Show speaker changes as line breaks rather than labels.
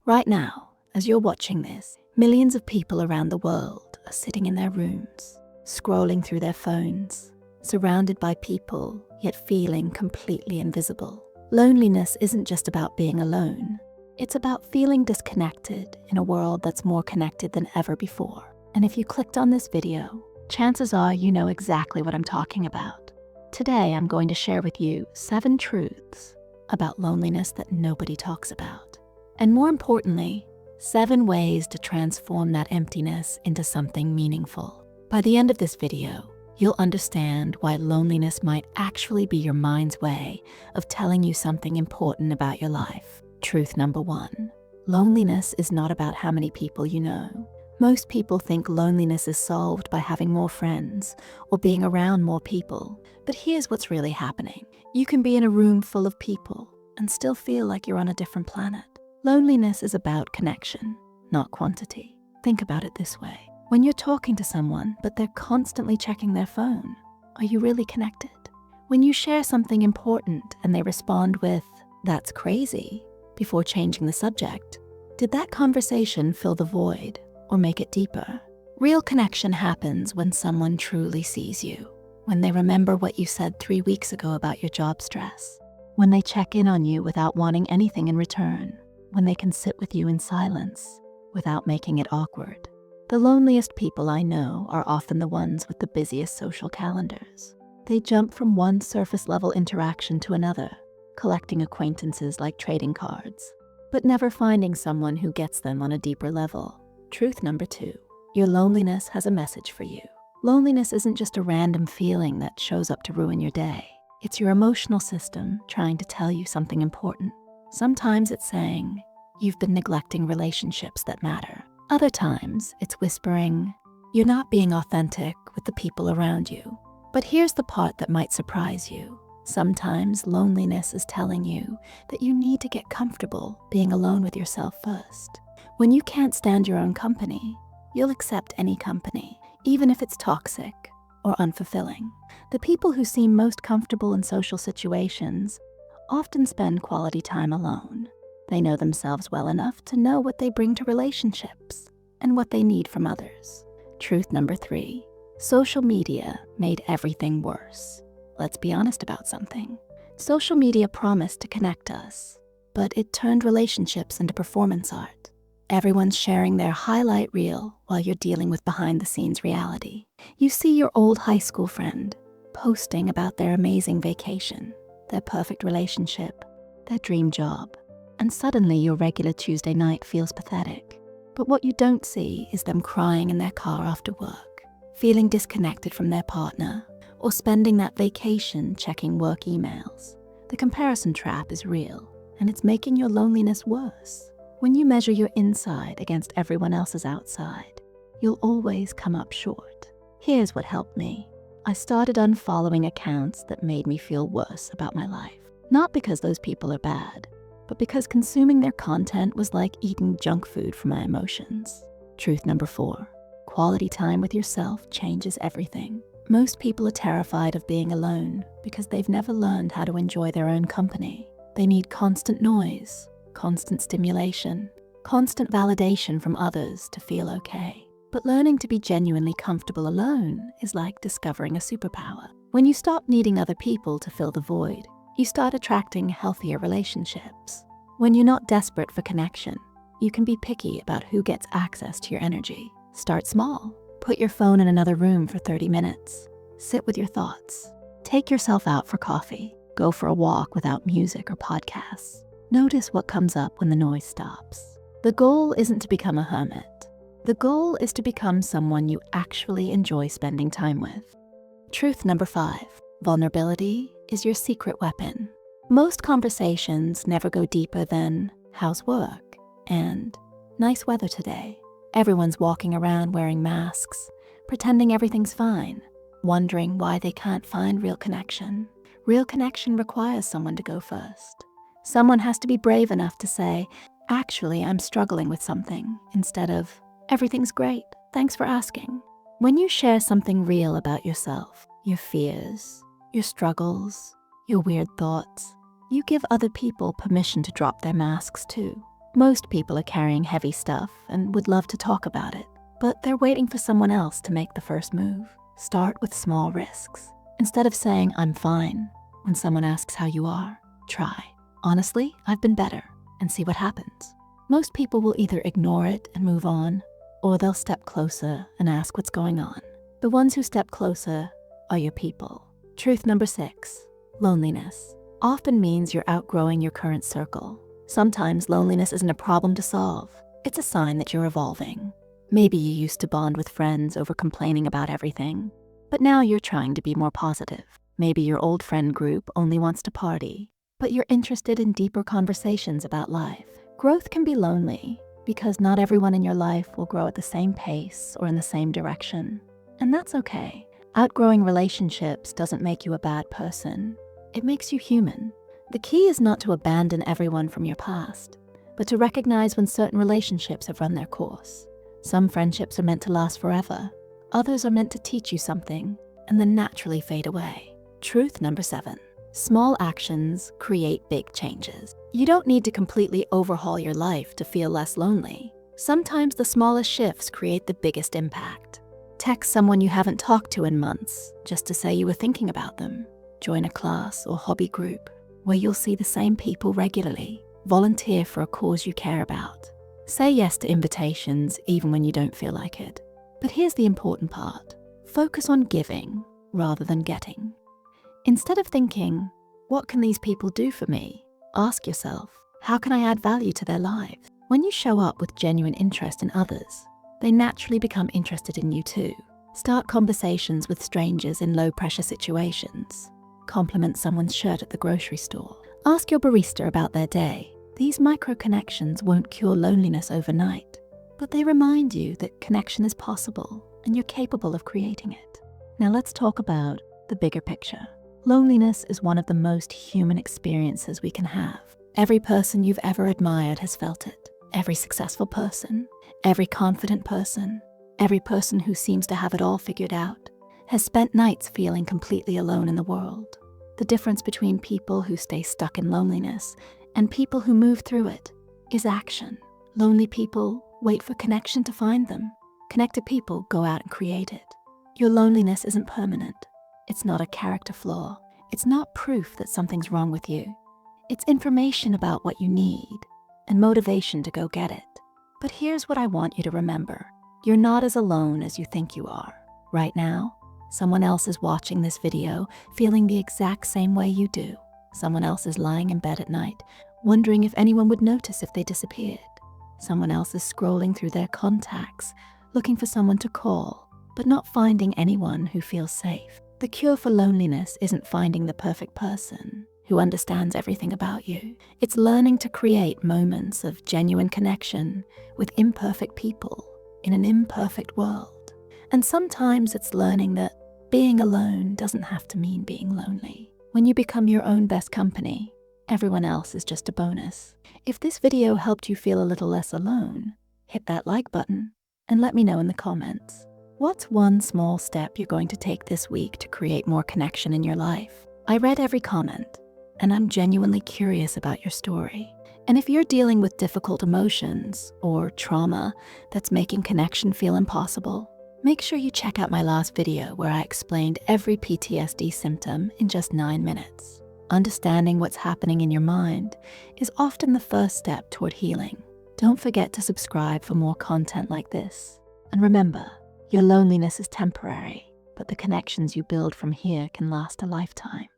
Right now, as you're watching this, millions of people around the world are sitting in their rooms, scrolling through their phones, surrounded by people, yet feeling completely invisible. Loneliness isn't just about being alone. It's about feeling disconnected in a world that's more connected than ever before. And if you clicked on this video, chances are you know exactly what I'm talking about. Today, I'm going to share with you 7 truths about loneliness that nobody talks about. And more importantly, 7 ways to transform that emptiness into something meaningful. By the end of this video, you'll understand why loneliness might actually be your mind's way of telling you something important about your life. Truth number 1. Loneliness is not about how many people you know. Most people think loneliness is solved by having more friends or being around more people. But here's what's really happening. You can be in a room full of people and still feel like you're on a different planet. Loneliness is about connection, not quantity. Think about it this way. When you're talking to someone, but they're constantly checking their phone, are you really connected? When you share something important and they respond with, "That's crazy," before changing the subject, did that conversation fill the void or make it deeper? Real connection happens when someone truly sees you, when they remember what you said 3 weeks ago about your job stress, when they check in on you without wanting anything in return, when they can sit with you in silence without making it awkward. The loneliest people I know are often the ones with the busiest social calendars. They jump from one surface-level interaction to another, collecting acquaintances like trading cards, but never finding someone who gets them on a deeper level. Truth number 2. Your loneliness has a message for you. Loneliness isn't just a random feeling that shows up to ruin your day. It's your emotional system trying to tell you something important. Sometimes it's saying, "You've been neglecting relationships that matter." Other times, it's whispering, "You're not being authentic with the people around you." But here's the part that might surprise you. Sometimes loneliness is telling you that you need to get comfortable being alone with yourself first. When you can't stand your own company, you'll accept any company, even if it's toxic or unfulfilling. The people who seem most comfortable in social situations often spend quality time alone. They know themselves well enough to know what they bring to relationships and what they need from others. Truth number 3. Social media made everything worse. Let's be honest about something. Social media promised to connect us, but it turned relationships into performance art. Everyone's sharing their highlight reel while you're dealing with behind-the-scenes reality. You see your old high school friend posting about their amazing vacation, their perfect relationship, their dream job, and suddenly your regular Tuesday night feels pathetic. But what you don't see is them crying in their car after work, feeling disconnected from their partner, or spending that vacation checking work emails. The comparison trap is real, and it's making your loneliness worse. When you measure your inside against everyone else's outside, you'll always come up short. Here's what helped me. I started unfollowing accounts that made me feel worse about my life. Not because those people are bad, but because consuming their content was like eating junk food for my emotions. Truth number 4. Quality time with yourself changes everything. Most people are terrified of being alone because they've never learned how to enjoy their own company. They need constant noise, constant stimulation, constant validation from others to feel okay. But learning to be genuinely comfortable alone is like discovering a superpower. When you stop needing other people to fill the void, you start attracting healthier relationships. When you're not desperate for connection, you can be picky about who gets access to your energy. Start small. Put your phone in another room for 30 minutes. Sit with your thoughts. Take yourself out for coffee. Go for a walk without music or podcasts. Notice what comes up when the noise stops. The goal isn't to become a hermit. The goal is to become someone you actually enjoy spending time with. Truth number 5. Vulnerability is your secret weapon. Most conversations never go deeper than, "How's work?" and "Nice weather today." Everyone's walking around wearing masks, pretending everything's fine, wondering why they can't find real connection. Real connection requires someone to go first. Someone has to be brave enough to say, "Actually, I'm struggling with something," instead of, "Everything's great, thanks for asking." When you share something real about yourself, your fears, your struggles, your weird thoughts, you give other people permission to drop their masks too. Most people are carrying heavy stuff and would love to talk about it, but they're waiting for someone else to make the first move. Start with small risks. Instead of saying, "I'm fine," when someone asks how you are, try, "Honestly, I've been better," and see what happens. Most people will either ignore it and move on, or they'll step closer and ask what's going on. The ones who step closer are your people. Truth number 6, loneliness often means you're outgrowing your current circle. Sometimes loneliness isn't a problem to solve. It's a sign that you're evolving. Maybe you used to bond with friends over complaining about everything, but now you're trying to be more positive. Maybe your old friend group only wants to party, but you're interested in deeper conversations about life. Growth can be lonely because not everyone in your life will grow at the same pace or in the same direction. And that's okay. Outgrowing relationships doesn't make you a bad person. It makes you human. The key is not to abandon everyone from your past, but to recognize when certain relationships have run their course. Some friendships are meant to last forever. Others are meant to teach you something and then naturally fade away. Truth number 7, small actions create big changes. You don't need to completely overhaul your life to feel less lonely. Sometimes the smallest shifts create the biggest impact. Text someone you haven't talked to in months just to say you were thinking about them. Join a class or hobby group where you'll see the same people regularly. Volunteer for a cause you care about. Say yes to invitations even when you don't feel like it. But here's the important part. Focus on giving rather than getting. Instead of thinking, "What can these people do for me?" ask yourself, "How can I add value to their lives?" When you show up with genuine interest in others, they naturally become interested in you too. Start conversations with strangers in low-pressure situations. Compliment someone's shirt at the grocery store. Ask your barista about their day. These micro-connections won't cure loneliness overnight, but they remind you that connection is possible and you're capable of creating it. Now let's talk about the bigger picture. Loneliness is one of the most human experiences we can have. Every person you've ever admired has felt it. Every successful person, every confident person, every person who seems to have it all figured out, has spent nights feeling completely alone in the world. The difference between people who stay stuck in loneliness and people who move through it is action. Lonely people wait for connection to find them. Connected people go out and create it. Your loneliness isn't permanent. It's not a character flaw. It's not proof that something's wrong with you. It's information about what you need and motivation to go get it. But here's what I want you to remember. You're not as alone as you think you are. Right now, someone else is watching this video feeling the exact same way you do. Someone else is lying in bed at night, wondering if anyone would notice if they disappeared. Someone else is scrolling through their contacts, looking for someone to call, but not finding anyone who feels safe. The cure for loneliness isn't finding the perfect person who understands everything about you. It's learning to create moments of genuine connection with imperfect people in an imperfect world. And sometimes it's learning that being alone doesn't have to mean being lonely. When you become your own best company, everyone else is just a bonus. If this video helped you feel a little less alone, hit that like button and let me know in the comments. What's one small step you're going to take this week to create more connection in your life? I read every comment, and I'm genuinely curious about your story. And if you're dealing with difficult emotions or trauma that's making connection feel impossible, make sure you check out my last video where I explained every PTSD symptom in just 9 minutes. Understanding what's happening in your mind is often the first step toward healing. Don't forget to subscribe for more content like this. And remember, your loneliness is temporary, but the connections you build from here can last a lifetime.